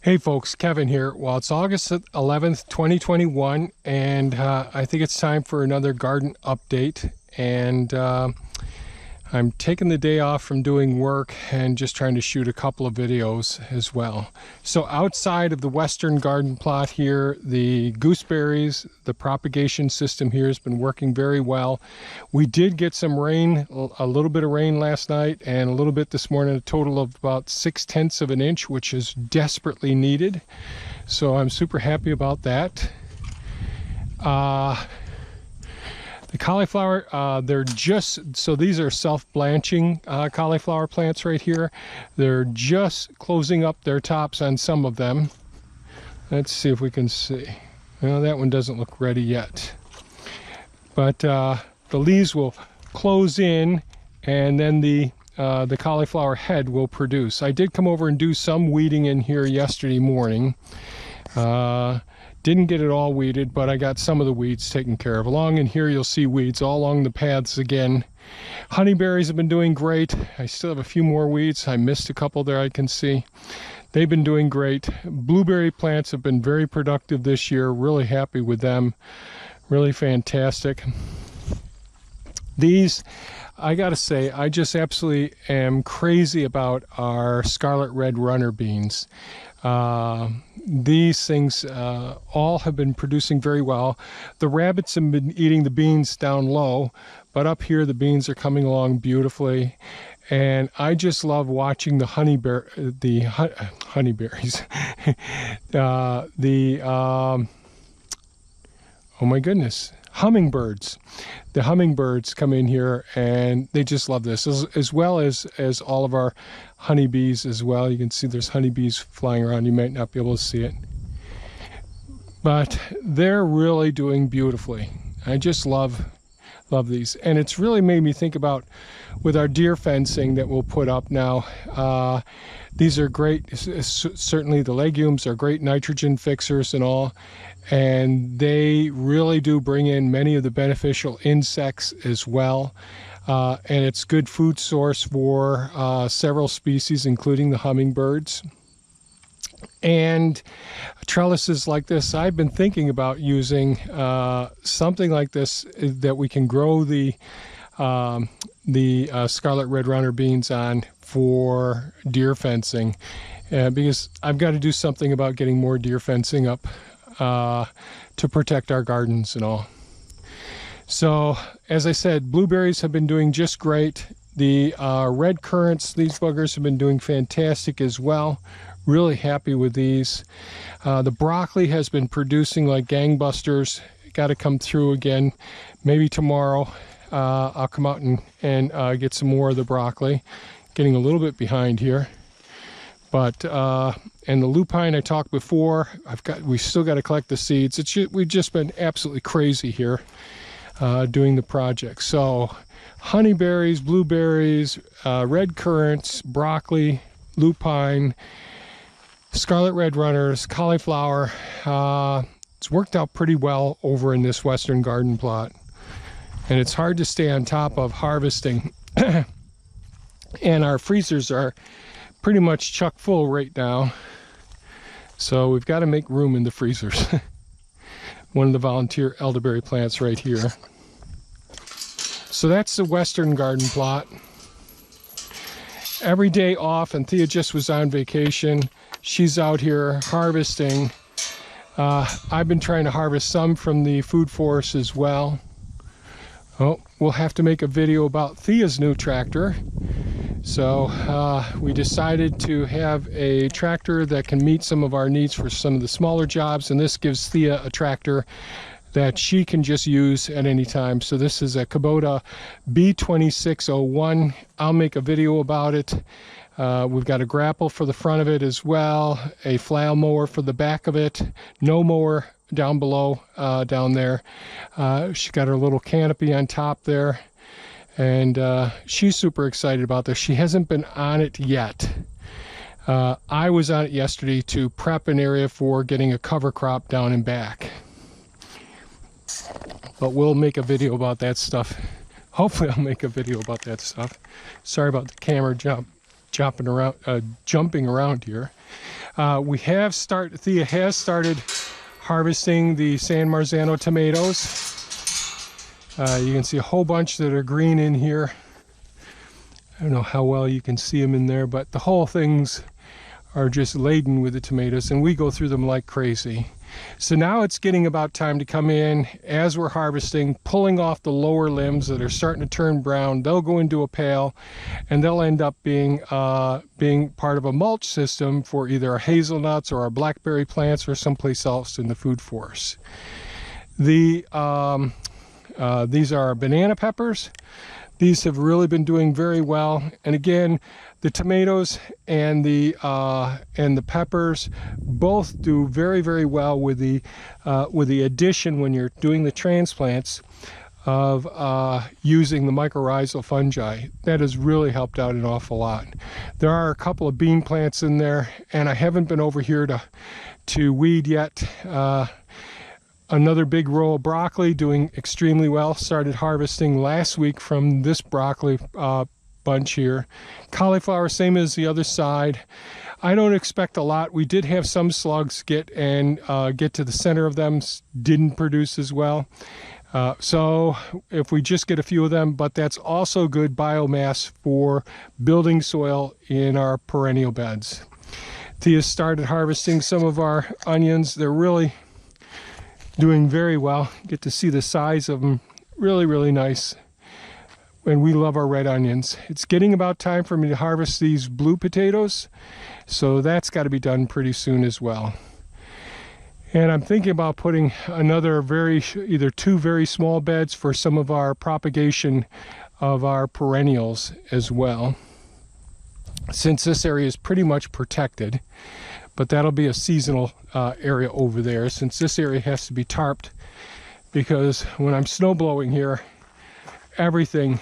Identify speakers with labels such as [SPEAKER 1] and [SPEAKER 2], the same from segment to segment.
[SPEAKER 1] Hey folks, Kevin here. Well, it's August 11th, 2021, and I think it's time for another garden update. And I'm taking the day off from doing work and just trying to shoot a couple of videos as well. So outside of the western garden plot here, the gooseberries, the propagation system here has been working very well. We did get some rain, a little bit of rain last night and a little bit this morning, a total of about 6/10 of an inch, which is desperately needed. So I'm super happy about that. The cauliflower, these are self-blanching cauliflower plants right here. They're just closing up their tops on some of them. Let's see if we can see. Well, that one doesn't look ready yet. But the leaves will close in, and then the cauliflower head will produce. I did come over and do some weeding in here yesterday morning. Didn't get it all weeded, but I got some of the weeds taken care of. Along in here, you'll see weeds all along the paths again. Honeyberries have been doing great. I still have a few more weeds. I missed a couple there I can see. They've been doing great. Blueberry plants have been very productive this year. Really happy with them. Really fantastic. These, I gotta say, I just absolutely am crazy about our scarlet red runner beans. These things all have been producing very well. The rabbits have been eating the beans down low, but up here the beans are coming along beautifully. And I just love watching the honeyberries, oh my goodness, hummingbirds. The hummingbirds come in here and they just love this, as well as all of our honeybees as well. You can see there's honeybees flying around. You might not be able to see it, but they're really doing beautifully. I just love these, and it's really made me think about with our deer fencing that we'll put up now. These are great. Certainly the legumes are great nitrogen fixers and all, and they really do bring in many of the beneficial insects as well. And it's good food source for several species, including the hummingbirds. And trellises like this, I've been thinking about using something like this that we can grow the scarlet red runner beans on for deer fencing, because I've got to do something about getting more deer fencing up to protect our gardens and all. So as I said, blueberries have been doing just great. The red currants, these buggers have been doing fantastic as well. Really happy with these. The broccoli has been producing like gangbusters. Got to come through again. Maybe tomorrow I'll come out and get some more of the broccoli. Getting a little bit behind here. But and the lupine I talked before, we still got to collect the seeds. We've just been absolutely crazy here doing the project. So honeyberries, blueberries, red currants, broccoli, lupine, scarlet red runners, cauliflower. It's worked out pretty well over in this western garden plot, and it's hard to stay on top of harvesting. And our freezers are pretty much chock full right now, so we've got to make room in the freezers. One of the volunteer elderberry plants right here. So that's the western garden plot. Every day off, and Thea just was on vacation. She's out here harvesting. I've been trying to harvest some from the food forest as well. Oh, we'll have to make a video about Thea's new tractor. So we decided to have a tractor that can meet some of our needs for some of the smaller jobs, and this gives Thea a tractor that she can just use at any time. So this is a Kubota B2601. I'll make a video about it. We've got a grapple for the front of it as well, a flail mower for the back of it, no mower down below, down there. She's got her little canopy on top there, and she's super excited about this. She hasn't been on it yet. I was on it yesterday to prep an area for getting a cover crop down and back. But we'll make a video about that stuff. Hopefully I'll make a video about that stuff. Sorry about the camera jumping around, jumping around here. Thea has started harvesting the San Marzano tomatoes. You can see a whole bunch that are green in here. I don't know how well you can see them in there, but the whole things are just laden with the tomatoes, and we go through them like crazy. So now it's getting about time to come in as we're harvesting, pulling off the lower limbs that are starting to turn brown. They'll go into a pail, and they'll end up being part of a mulch system for either our hazelnuts or our blackberry plants or someplace else in the food forest. These are our banana peppers. These have really been doing very well, and again, the tomatoes and the peppers both do very, very well with the addition, when you're doing the transplants, of using the mycorrhizal fungi. That has really helped out an awful lot. There are a couple of bean plants in there, and I haven't been over here to weed yet. Another big row of broccoli doing extremely well. Started harvesting last week from this broccoli bunch here. Cauliflower, same as the other side. I don't expect a lot. We did have some slugs get to the center of them, didn't produce as well. So if we just get a few of them, but that's also good biomass for building soil in our perennial beds. Thea started harvesting some of our onions. They're really doing very well. Get to see the size of them. Really, really nice. And we love our red onions. It's getting about time for me to harvest these blue potatoes, so that's got to be done pretty soon as well. And I'm thinking about putting either two very small beds for some of our propagation of our perennials as well, since this area is pretty much protected. But that'll be a seasonal area over there, since this area has to be tarped, because when I'm snow blowing here, everything,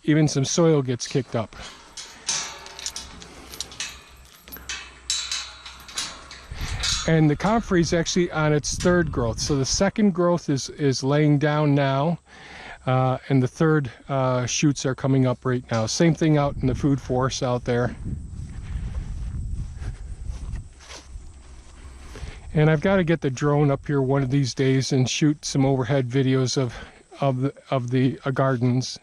[SPEAKER 1] even some soil, gets kicked up. And the comfrey is actually on its third growth. So the second growth is laying down now, and the third shoots are coming up right now. Same thing out in the food forest out there. And I've got to get the drone up here one of these days and shoot some overhead videos of the gardens.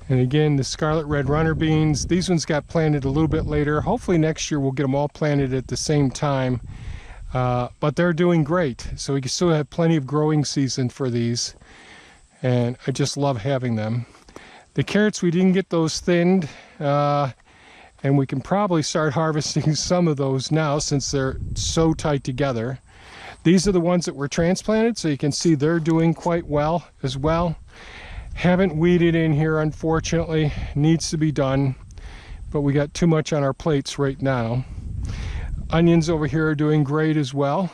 [SPEAKER 1] And again, the scarlet red runner beans, these ones got planted a little bit later. Hopefully next year we'll get them all planted at the same time. But they're doing great, so we can still have plenty of growing season for these, and I just love having them. The carrots, we didn't get those thinned, and we can probably start harvesting some of those now since they're so tight together. These are the ones that were transplanted, so you can see they're doing quite well as well. Haven't weeded in here, unfortunately. Needs to be done, but we got too much on our plates right now. Onions over here are doing great as well.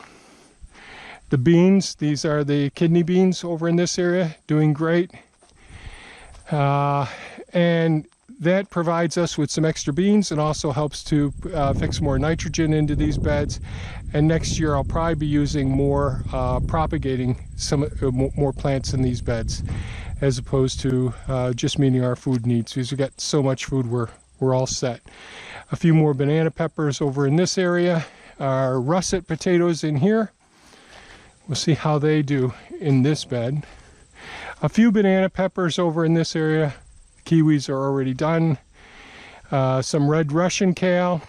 [SPEAKER 1] The beans, these are the kidney beans over in this area, doing great. And that provides us with some extra beans and also helps to fix more nitrogen into these beds. And next year I'll probably be using more, propagating some more plants in these beds, as opposed to just meeting our food needs, because we've got so much food, we're all set. A few more banana peppers over in this area. Our russet potatoes in here. We'll see how they do in this bed. A few banana peppers over in this area. Kiwis are already done. Some red Russian kale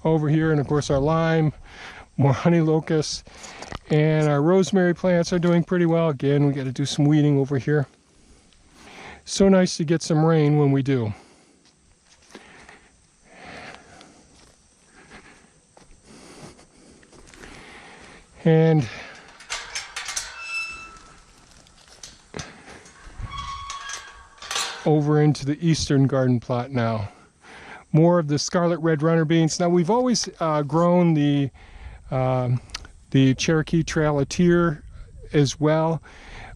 [SPEAKER 1] over here, and of course our lime, more honey locusts, and our rosemary plants are doing pretty well. Again, we got to do some weeding over here. So nice to get some rain when we do. And over into the eastern garden plot now. More of the scarlet red runner beans. Now we've always grown the Cherokee Trail Atier as well,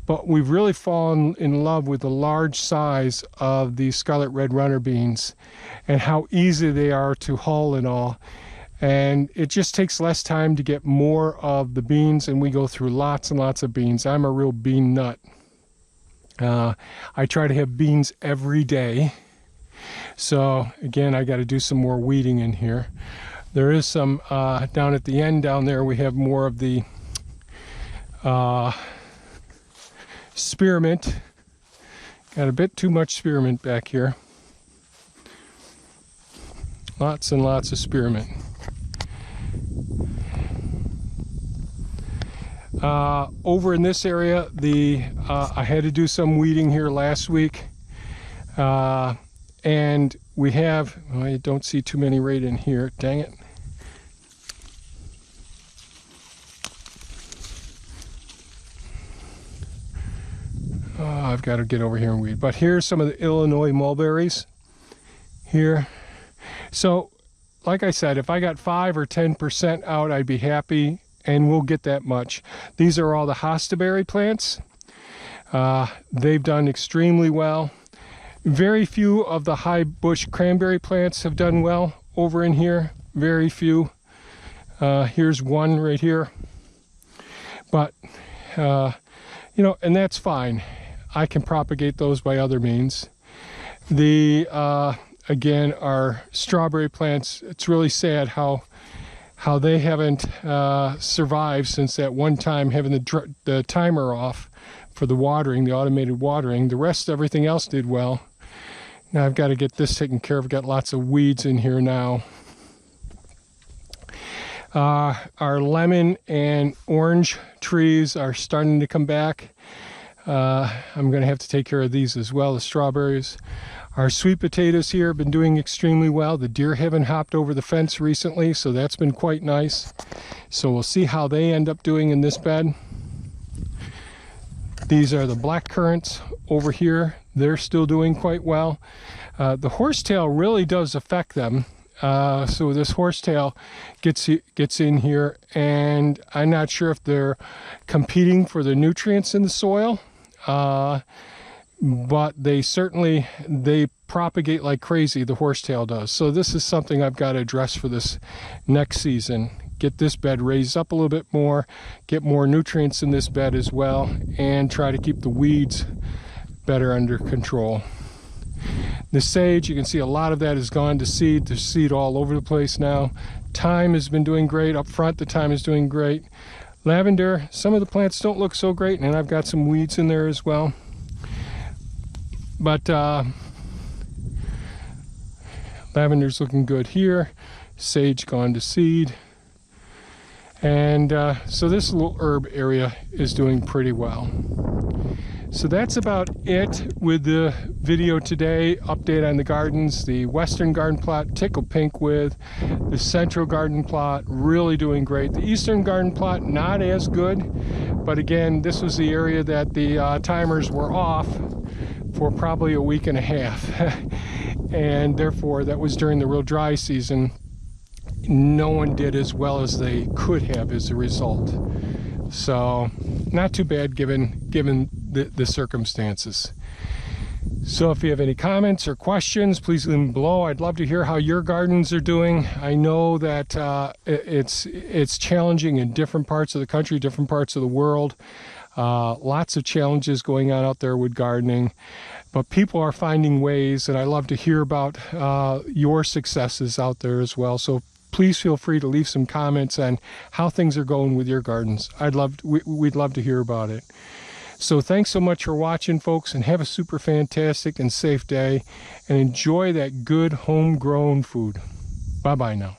[SPEAKER 1] but we've really fallen in love with the large size of the scarlet red runner beans and how easy they are to hull and all. And it just takes less time to get more of the beans, and we go through lots and lots of beans. I'm a real bean nut. I try to have beans every day. So again, I got to do some more weeding in here. There is some down at the end down there, we have more of the spearmint. Got a bit too much spearmint back here. Lots and lots of spearmint. Over in this area, I had to do some weeding here last week. And we have, well, I don't see too many right in here, dang it. Oh, I've got to get over here and weed. But here's some of the Illinois mulberries here. So, like I said, if I got 5 or 10% out, I'd be happy, and we'll get that much. These are all the hostaberry plants. They've done extremely well. Very few of the high bush cranberry plants have done well over in here. Very few. Here's one right here. But, you know, and that's fine. I can propagate those by other means. Again, our strawberry plants, it's really sad how they haven't survived since that one time having the timer off for the watering, the automated watering. The rest, everything else did well. Now I've got to get this taken care of. I've got lots of weeds in here now. Our lemon and orange trees are starting to come back. I'm going to have to take care of these as well, the strawberries. Our sweet potatoes here have been doing extremely well. The deer haven't hopped over the fence recently, so that's been quite nice. So we'll see how they end up doing in this bed. These are the black currants over here. They're still doing quite well. The horsetail really does affect them. So this horsetail gets in here, and I'm not sure if they're competing for the nutrients in the soil, but they propagate like crazy, the horsetail does. So this is something I've got to address for this next season. Get this bed raised up a little bit more, get more nutrients in this bed as well, and try to keep the weeds better under control. The sage, you can see a lot of that has gone to seed. There's seed all over the place now. Thyme has been doing great. Up front, the thyme is doing great. Lavender, some of the plants don't look so great, and I've got some weeds in there as well. But lavender's looking good here. Sage gone to seed. And so this little herb area is doing pretty well. So that's about it with the video today. Update on the gardens. The western garden plot tickled pink with. The central garden plot really doing great. The eastern garden plot not as good. But again, this was the area that the timers were off for probably a week and a half. And therefore, that was during the real dry season. No one did as well as they could have as a result. So not too bad given the circumstances. So if you have any comments or questions, please leave them below. I'd love to hear how your gardens are doing. I know that it's challenging in different parts of the country, different parts of the world. Lots of challenges going on out there with gardening, but people are finding ways, and I love to hear about your successes out there as well. So please feel free to leave some comments on how things are going with your gardens. We'd love to hear about it. So thanks so much for watching, folks, and have a super fantastic and safe day, and enjoy that good homegrown food. Bye-bye now.